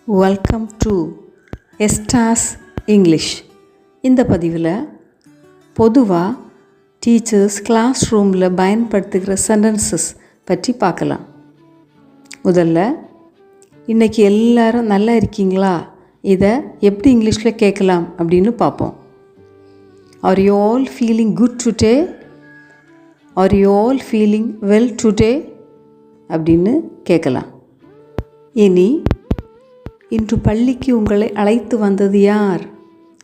Welcome to எஸ்டாஸ் English. இந்த பதிவில் பொதுவாக டீச்சர்ஸ் கிளாஸ் ரூமில் பயன்படுத்துகிற சென்டென்சஸ் பற்றி பார்க்கலாம். முதல்ல, இன்றைக்கி எல்லாரும் நல்லா இருக்கீங்களா, இதை எப்படி இங்கிலீஷில் கேட்கலாம் அப்படின்னு பார்ப்போம். R you all feeling good today, R you all feeling well today அப்படின்னு கேட்கலாம். இனி, இன்று பள்ளிக்கு உங்களை அழைத்து வந்தது யார்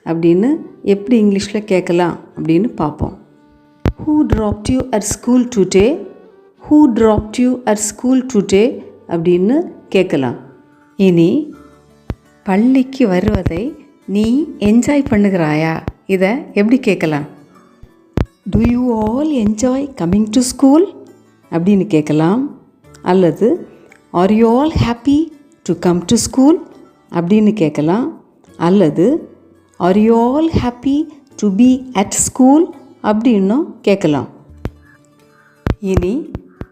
அப்படின்னு எப்படி இங்கிலீஷில் கேட்கலாம் அப்படின்னு பார்ப்போம். Who dropped you at school today, who dropped you at school today அப்படின்னு கேட்கலாம். இனி, பள்ளிக்கு வருவதை நீ என்ஜாய் பண்ணுகிறாயா, இதை எப்படி கேட்கலாம்? Do you all enjoy coming to school அப்படின்னு கேட்கலாம். அல்லது are you all happy to come to school அப்படின்னு கேட்கலாம். அல்லது are you all happy to be at school அப்படின்னும் கேட்கலாம். இனி,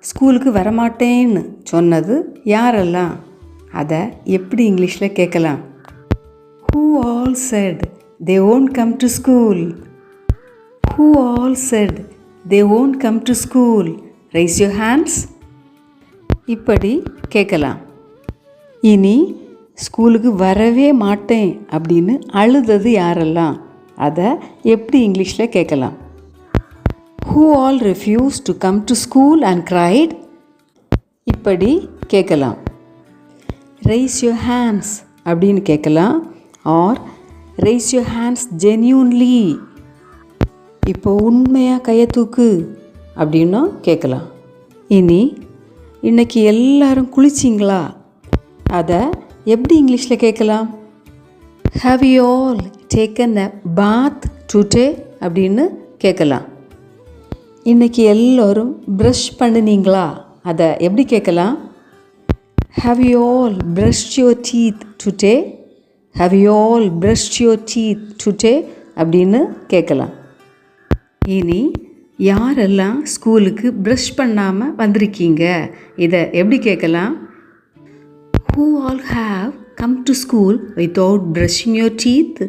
ஸ்கூலுக்கு வரமாட்டேன்னு சொன்னது யாரெல்லாம், அதை எப்படி இங்கிலீஷில் கேட்கலாம்? Who all set they won't come to school, who all said they won't come to school, raise your hands. இப்படி கேட்கலாம். இனி, ஸ்கூலுக்கு வரவே மாட்டேன் அப்படின்னு அழுதது யாரெல்லாம், அதை எப்படி இங்கிலீஷில் கேட்கலாம்? Who all refused to come to school and cried? இப்படி கேட்கலாம். Raise your hands அப்படின்னு கேட்கலாம். Are raise your hands genuinely, இப்போ உண்மையாக கையை தூக்கு அப்படின்னும் கேட்கலாம். இனி, இன்னைக்கு எல்லாரும் குளிச்சிங்களா, அதை எப்படி இங்கிலீஷில் கேட்கலாம்? Have you all taken a bath today அப்படின்னு கேட்கலாம். இன்றைக்கி எல்லோரும் ப்ரஷ் பண்ணினீங்களா, அதை எப்படி கேட்கலாம்? Have you all brushed your teeth today, have you all brushed your teeth today அப்படின்னு கேட்கலாம். இனி, யாரெல்லாம் ஸ்கூலுக்கு ப்ரஷ் பண்ணாமல் வந்திருக்கீங்க, இதை எப்படி கேட்கலாம்? Who all have come to school without brushing your teeth?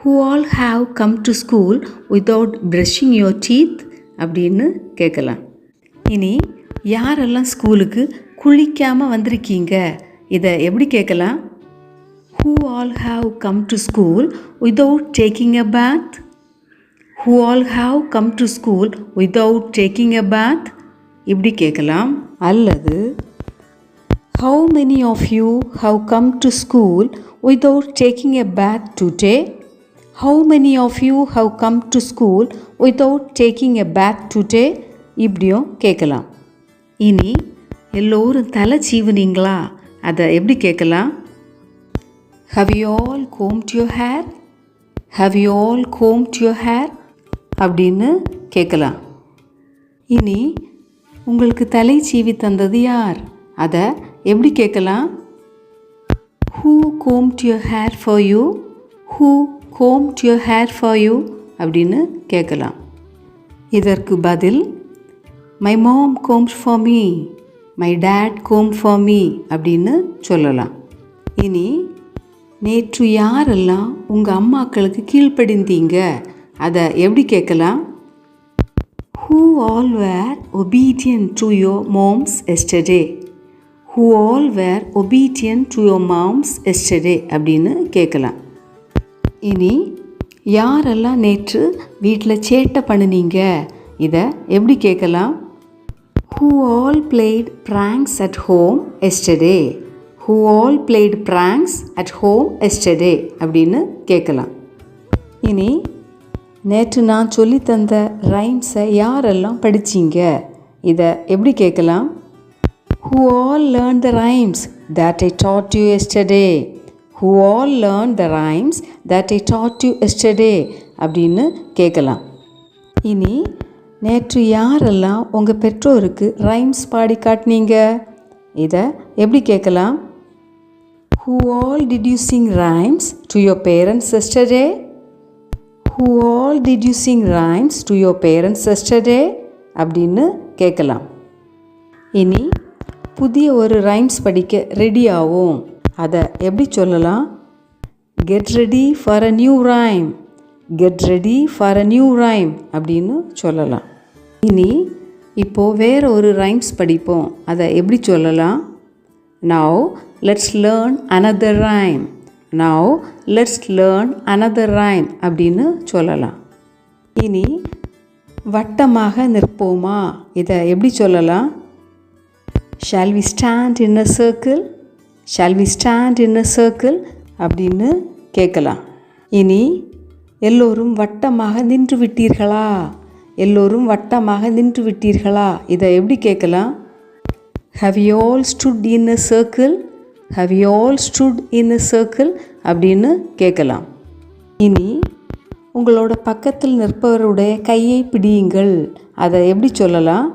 Who all have come to school without brushing your teeth அப்படின்னு கேட்கலாம். இனி, யாரெல்லாம் ஸ்கூலுக்கு குளிக்காமல் வந்திருக்கீங்க, இதை எப்படி கேட்கலாம்? Who all have come to school without taking a bath? Who all have come to school without taking a bath இப்படி கேட்கலாம். அல்லது how many of you have come to school without taking a bath today? How many of you have come to school without taking a bath today இப்படியும் கேட்கலாம். இனி, எல்லோரும் தலை சீவுனீங்களா, அதை எப்படி கேட்கலாம்? Have you all combed your hair? Have you all combed your hair அப்படின்னு கேட்கலாம். இனி, உங்களுக்கு தலை சீவி தந்தது யார், அதை எப்படி கேட்கலாம்? Who combed your hair for you? Who combed your hair for you அப்படின்னு கேட்கலாம். இதற்கு பதில் my mom combed for me, my dad combed for me அப்படின்னு சொல்லலாம். இனி, நேற்று யாரெல்லாம் உங்கள் அம்மாக்களுக்கு கீழ்ப்படிந்தீங்க, அதை எப்படி கேட்கலாம்? Who all were obedient to your moms yesterday? Who all were obedient to your moms yesterday அப்படின்னு கேட்கலாம். இனி, யாரெல்லாம் நேற்று வீட்டில் சேட்டை பண்ணினீங்க, இதை எப்படி கேட்கலாம்? Who all played pranks at home yesterday? Who all played pranks at home yesterday அப்படின்னு கேட்கலாம். இனி, நேற்று நான் சொல்லித்தந்த ரைம்ஸை யாரெல்லாம் படிச்சிங்க, இதை எப்படி கேட்கலாம்? Who all learned the rhymes that I taught you yesterday? Who all learned the rhymes that I taught you yesterday அப்படின்னு கேட்கலாம். இனி, நேற்று யாரெல்லாம் உங்கள் பெற்றோருக்கு ரைம்ஸ் பாடி காட்டினீங்க, இதை எப்படி கேட்கலாம்? Who all did you sing rhymes to your parents yesterday? Who all did you sing rhymes to your parents yesterday அப்படின்னு கேட்கலாம். இனி, புதிய ஒரு ரைம்ஸ் படிக்க ரெடி ஆகும், அதை எப்படி சொல்லலாம்? Get ready for a new rhyme. Get ready for a new rhyme அப்படின்னு சொல்லலாம். இனி இப்போது வேறு ஒரு ரைம்ஸ் படிப்போம். அதை எப்படி சொல்லலாம்? Now let's learn another rhyme. Now let's learn another rhyme அப்படின்னு சொல்லலாம். இனி வட்டமாக நிற்போமா, இதை எப்படி சொல்லலாம்? Shall we stand in a circle? Shall we stand in a circle அப்படின்னு கேட்கலாம். இனி எல்லோரும் வட்டமாக நின்று விட்டீர்களா? எல்லோரும் வட்டமாக நின்று விட்டீர்களா? இதை எப்படி கேட்கலாம்? Have you all stood in a circle? Have you all stood in a circle அப்படின்னு கேட்கலாம். இனி உங்களோட பக்கத்தில் நிற்பவருடைய கையை பிடியுங்கள். அதை எப்படி சொல்லலாம்?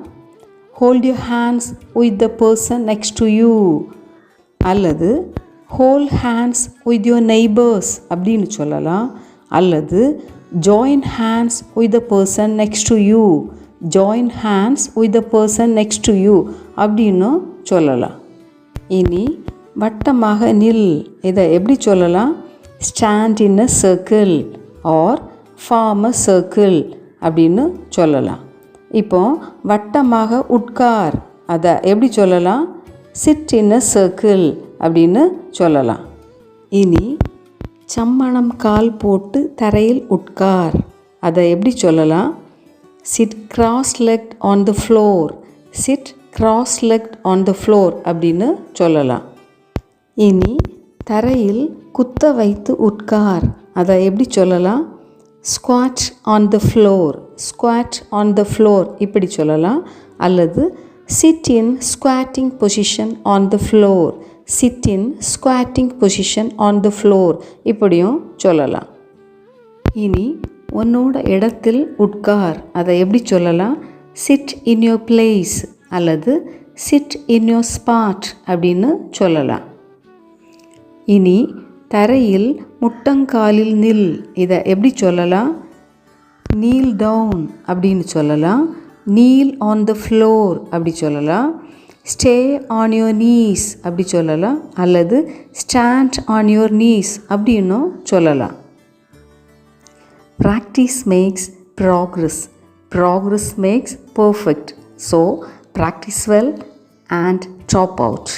Hold your hands with the person next to you. அல்லது hold hands with your neighbors அப்படின்னு சொல்லலாம். அல்லது join hands with the person next to you. join hands with the person next to you அப்படின்னு சொல்லலாம். இனி வட்டமாக நில், இதை எப்படி சொல்லலாம்? stand in a circle or form a circle அப்படின்னு சொல்லலாம். இப்போ வட்டமாக உட்கார், அதை எப்படி சொல்லலாம்? sit in a circle அப்படின்னு சொல்லலாம். இனி சம்மணம் கால் போட்டு தரையில் உட்கார், அதை எப்படி சொல்லலாம்? sit cross-legged on the floor. sit cross-legged on the floor அப்படின்னு சொல்லலாம். இனி தரையில் குத்த வைத்து உட்கார், அதை எப்படி சொல்லலாம்? squat on the floor. squat on the floor இப்படி சொல்லலாம். அல்லது sit in squatting position on the floor. sit in squatting position on the floor இப்படியும் சொல்லலாம். இனி உன்னோட இடத்தில் உட்கார், அதை எப்படி சொல்லலாம்? sit in your place அல்லது sit in your spot அப்படின்னு சொல்லலாம். இனி தரையில் முட்டங்காலில் நில், இதை எப்படி சொல்லலாம்? kneel down அப்படின்னு சொல்லலாம். kneel on the floor அப்படி சொல்லலாம். stay on your knees அப்படி சொல்லலாம். அல்லது stand on your knees அப்படின்னும் சொல்லலாம். Practice makes progress. Progress makes perfect. So, practice well and top out.